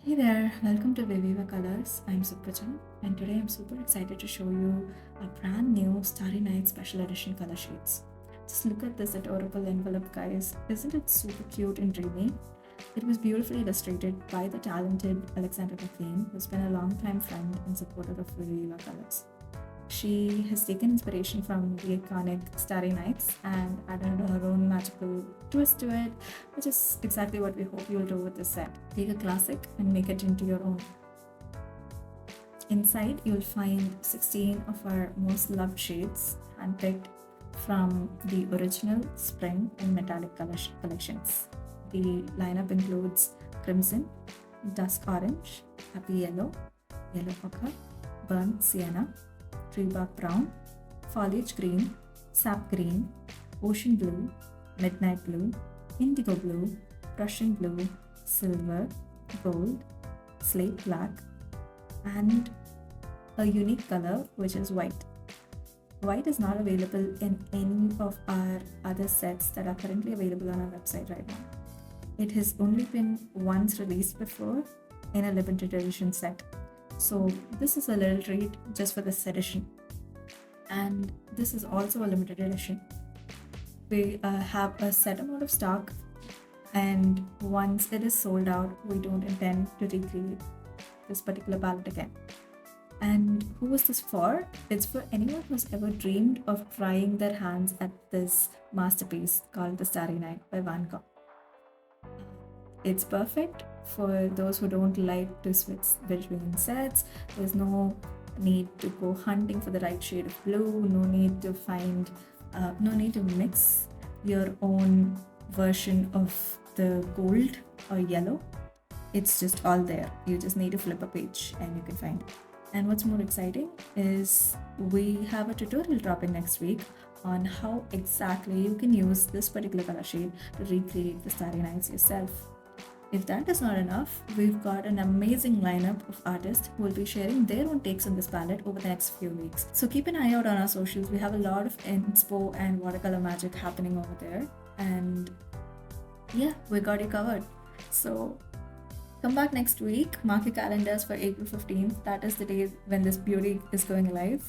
Hey there, welcome to Viviva Colors. I'm Supraja, and today I'm super excited to show you a brand new Starry Night special edition color sheets. Just look at this adorable envelope, guys. Isn't it super cute and dreamy? It was beautifully illustrated by the talented Alexandra McLean, who's been a long-time friend and supporter of Viviva Colors. She has taken inspiration from the iconic Starry Nights and added her own magical twist to it, which is exactly what we hope you'll do with this set. Take a classic and make it into your own. Inside, you'll find 16 of our most loved shades handpicked from the original spring and metallic collections. The lineup includes crimson, dusk orange, happy yellow, yellow ochre, burnt sienna, tree bark brown, foliage green, sap green, ocean blue, midnight blue, indigo blue, Prussian blue, silver, gold, slate black, and a unique color which is white. White is not available in any of our other sets that are currently available on our website right now. It has only been once released before in a limited edition set. So this is a little treat just for this edition. And this is also a limited edition. We have a set amount of stock, and once it is sold out, we don't intend to recreate this particular palette again. And who is this for? It's for anyone who's ever dreamed of trying their hands at this masterpiece called The Starry Night by Van Gogh. It's perfect for those who don't like to switch between sets. There's no need to go hunting for the right shade of blue, no need to mix your own version of the gold or yellow. It's just all there. You just need to flip a page and you can find it. And what's more exciting is we have a tutorial dropping next week on how exactly you can use this particular color shade to recreate the Starry Nights yourself. If that is not enough, we've got an amazing lineup of artists who will be sharing their own takes on this palette over the next few weeks. So keep an eye out on our socials. We have a lot of inspo and watercolor magic happening over there. And yeah, we got you covered. So come back next week. Mark your calendars for April 15th. That is the day when this beauty is going live.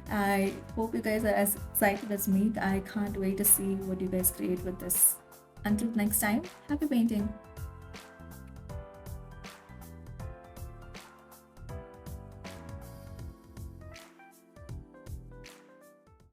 I hope you guys are as excited as me. I can't wait to see what you guys create with this. Until next time, happy painting.